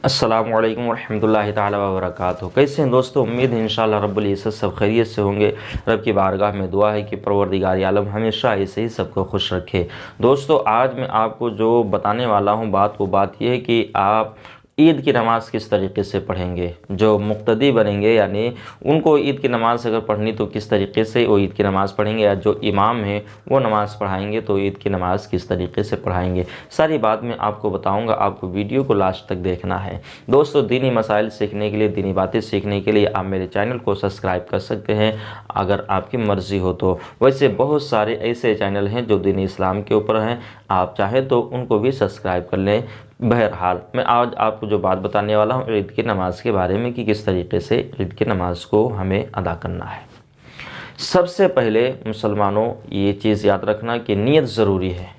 अस्सलामु अलैकुम वरहमतुल्लाहि ताला वबरकातुहू। कैसे हैं दोस्तों? उम्मीद है इंशाअल्लाह रब्बुल इज़्ज़त सब खैरियत से होंगे। रब की बारगाह में दुआ है कि परवरदिगार आलम हमेशा ऐसे ही सबको खुश रखे। दोस्तों, आज मैं आपको जो बताने वाला हूँ बात यह है कि आप ईद की नमाज़ किस तरीके से पढ़ेंगे। जो मुक्तदी बनेंगे यानी उनको ईद की नमाज़ अगर पढ़नी तो किस तरीके से वो ईद की नमाज़ पढ़ेंगे, या जो इमाम है वो नमाज़ पढ़ाएंगे तो ईद की नमाज़ किस तरीके से पढ़ाएंगे, सारी बात मैं आपको बताऊंगा। आपको वीडियो को लास्ट तक देखना है। दोस्तों, दीनी मसाइल सीखने के लिए, दीनी बातें सीखने के लिए आप मेरे चैनल को सब्सक्राइब कर सकते हैं अगर आपकी मर्ज़ी हो तो। वैसे बहुत सारे ऐसे चैनल हैं जो दीनी इस्लाम के ऊपर हैं, आप चाहें तो उनको भी सब्सक्राइब कर लें। बहरहाल, मैं आज आपको जो बात बताने वाला हूँ ईद की नमाज़ के बारे में कि किस तरीके से ईद की नमाज़ को हमें अदा करना है। सबसे पहले मुसलमानों, ये चीज़ याद रखना कि नियत ज़रूरी है।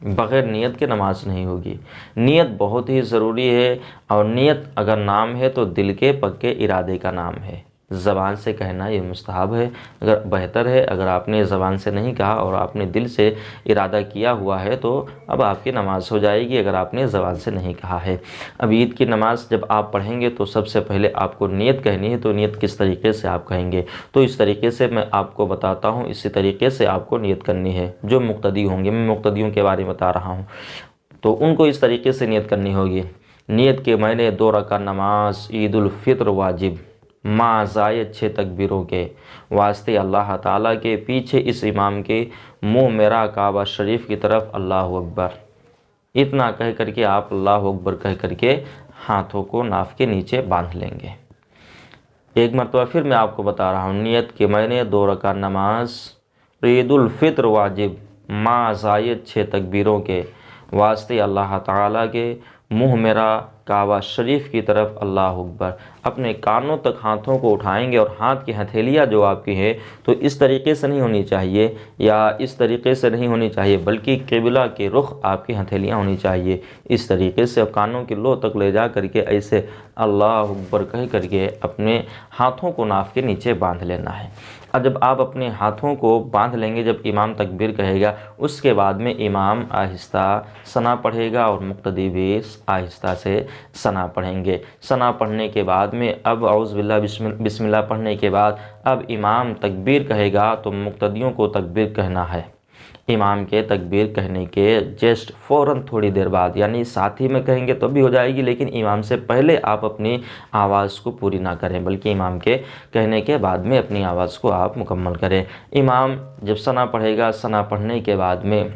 बग़ैर नियत के नमाज नहीं होगी। नियत बहुत ही ज़रूरी है, और नियत अगर नाम है तो दिल के पक्के इरादे का नाम है। ज़बान से कहना ये मुस्तहब है, अगर बेहतर है अगर आपने ज़बान से नहीं कहा और आपने दिल से इरादा किया हुआ है तो अब आपकी नमाज़ हो जाएगी, अगर आपने ज़बान से नहीं कहा है। अब ईद की नमाज़ जब आप पढ़ेंगे तो सबसे पहले आपको नियत कहनी है। तो नियत किस तरीके से आप कहेंगे, तो इस तरीके से मैं आपको बताता हूँ। इसी तरीके से आपको नियत करनी है। जो मुक्तदी होंगे, मैं मुक्तदियों के बारे में बता रहा हूँ, तो उनको इस तरीके से नियत करनी होगी। नियत के मैंने 2 रकात नमाज ईद उल फित्र वाजिब माँ ज़ायद 6 तकबीरों के वास्ते अल्लाह ताला के, पीछे इस इमाम के, मुँह मेरा काबा शरीफ की तरफ, अल्लाह अकबर। इतना कह करके आप अल्लाह अकबर कह करके हाथों को नाफ के नीचे बांध लेंगे। एक मरतबा फिर मैं आपको बता रहा हूँ। नियत के मैंने 2 रकात नमाज ईद उल फित्र वाजिब माँ ज़ायद 6 तकबीरों के वास्ते अल्लाह ताला के, मुँह मेरा काबा शरीफ की तरफ, अल्लाह अकबर। अपने कानों तक हाथों को उठाएंगे और हाथ की हथेलियाँ जो आपकी है तो इस तरीके से नहीं होनी चाहिए या इस तरीके से नहीं होनी चाहिए, बल्कि किबला के रुख आपकी हथेलियाँ होनी चाहिए। इस तरीके से कानों की लो तक ले जा करके ऐसे अल्लाह अकबर कह करके अपने हाथों को नाफ के नीचे बांध लेना है। अब जब आप अपने हाथों को बांध लेंगे, जब इमाम तकबीर कहेगा उसके बाद में इमाम आहिस्ता सना पढ़ेगा और मुक्तदी भी आहिस्ता से सना पढ़ेंगे। सना पढ़ने के बाद में अब औज़ बिल्लाह बिस्मिल्लाह पढ़ने के बाद अब इमाम तकबीर कहेगा तो मुक्तदियों को तकबीर कहना है। इमाम के तकबीर कहने के जस्ट फ़ौरन थोड़ी देर बाद, यानी साथ ही में कहेंगे तो भी हो जाएगी, लेकिन इमाम से पहले आप अपनी आवाज़ को पूरी ना करें, बल्कि इमाम के कहने के बाद में अपनी आवाज़ को आप मुकम्मल करें। इमाम जब सना पढ़ेगा, सना पढ़ने के बाद में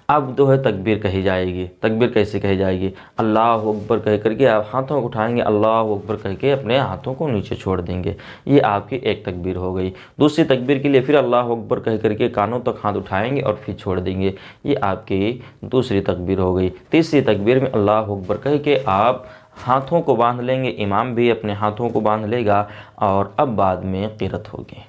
अब जो है तकबीर कही जाएगी। तकबीर कैसे कही जाएगी? अल्लाह अकबर कह करके आप हाथों को उठाएंगे, अल्लाह अकबर कह के अपने हाथों को नीचे छोड़ देंगे। ये आपकी एक तकबीर हो गई। दूसरी तकबीर के लिए फिर अल्लाह अकबर कह करके कानों तक हाथ उठाएंगे और फिर छोड़ देंगे। ये आपकी दूसरी तकबीर हो गई। तीसरी तकबीर में अल्लाह अकबर कह के आप हाथों को बांध लेंगे, इमाम भी अपने हाथों को बांध लेगा, और अब बाद में क़िरात होगी।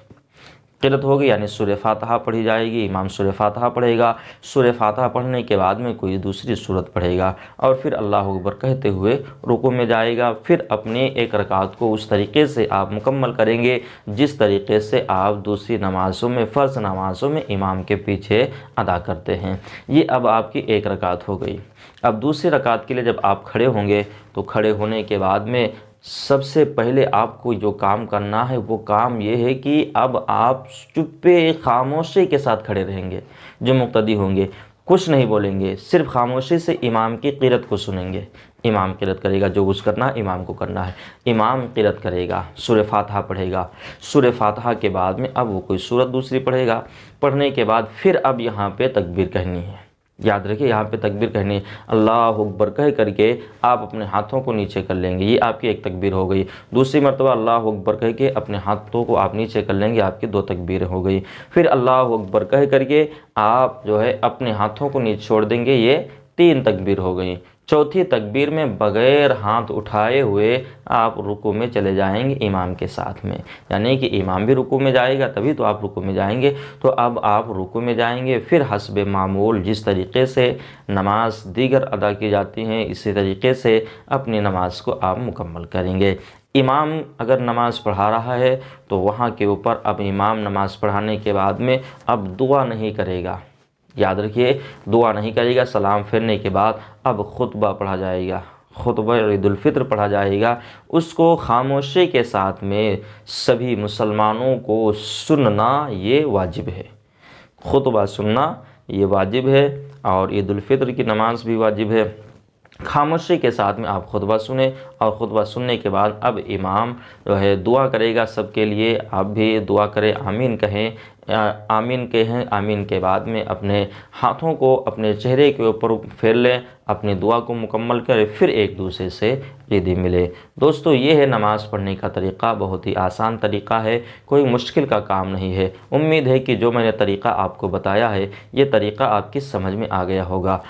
क़िरात होगी यानी सूरह फातिहा पढ़ी जाएगी। इमाम सूरह फातिहा पढ़ेगा। सूरह फातिहा पढ़ने के बाद में कोई दूसरी सूरत पढ़ेगा और फिर अल्लाह अकबर कहते हुए रुकू में जाएगा। फिर अपने एक रकात को उस तरीके से आप मुकम्मल करेंगे जिस तरीके से आप दूसरी नमाज़ों में, फ़र्ज़ नमाज़ों में इमाम के पीछे अदा करते हैं। ये अब आपकी एक रकात हो गई। अब दूसरी रकात के लिए जब आप खड़े होंगे तो खड़े होने के बाद में सबसे पहले आपको जो काम करना है वो काम ये है कि अब आप चुप्पे खामोशी के साथ खड़े रहेंगे। जो मुक्तदी होंगे कुछ नहीं बोलेंगे, सिर्फ खामोशी से इमाम की क़िरात को सुनेंगे। इमाम क़िरात करेगा, जो कुछ करना है इमाम को करना है। इमाम क़िरात करेगा, सूरह फातिहा पढ़ेगा। सूरह फातिहा के बाद में अब वो कोई सूरत दूसरी पढ़ेगा। पढ़ने के बाद फिर अब यहाँ पे तकबीर कहनी है। याद रखिए, यहाँ पे तकबीर कहनी है। अल्लाह अकबर कह करके आप अपने हाथों को नीचे कर लेंगे। ये आपकी एक तकबीर हो गई। दूसरी मरतबा अल्लाह अकबर कह के अपने हाथों को आप नीचे कर लेंगे, आपकी 2 तकबीर हो गई। फिर अल्लाह अकबर कह करके आप जो है अपने हाथों को नीचे छोड़ देंगे, ये 3 तकबीर हो गई। चौथी तकबीर में बग़ैर हाथ उठाए हुए आप रुकू में चले जाएंगे इमाम के साथ में, यानी कि इमाम भी रुकू में जाएगा तभी तो आप रुकू में जाएंगे। तो अब आप रुकू में जाएंगे, फिर हस्बे मामूल जिस तरीके से नमाज दीगर अदा की जाती हैं इसी तरीके से अपनी नमाज को आप मुकम्मल करेंगे। इमाम अगर नमाज़ पढ़ा रहा है तो वहाँ के ऊपर अब इमाम नमाज़ पढ़ाने के बाद में अब दुआ नहीं करेगा। याद रखिए, दुआ नहीं करेगा। सलाम फेरने के बाद अब खुतबा पढ़ा जाएगा। खुतबा ईद फित्र पढ़ा जाएगा, उसको खामोशी के साथ में सभी मुसलमानों को सुनना ये वाजिब है। खुतबा सुनना ये वाजिब है और ईद फित्र की नमाज भी वाजिब है। खामोशी के साथ में आप खुतबा सुने और ख़ुतबा सुनने के बाद अब इमाम जो है दुआ करेगा सबके लिए, आप भी दुआ करें, आमीन कहें। आमीन कहें, आमीन के बाद में अपने हाथों को अपने चेहरे के ऊपर फेर लें, अपनी दुआ को मुकम्मल करें, फिर एक दूसरे से ईदी मिले। दोस्तों ये है नमाज़ पढ़ने का तरीक़ा, बहुत ही आसान तरीक़ा है, कोई मुश्किल का काम नहीं है। उम्मीद है कि जो मैंने तरीक़ा आपको बताया है ये तरीक़ा आपकी समझ में आ गया होगा।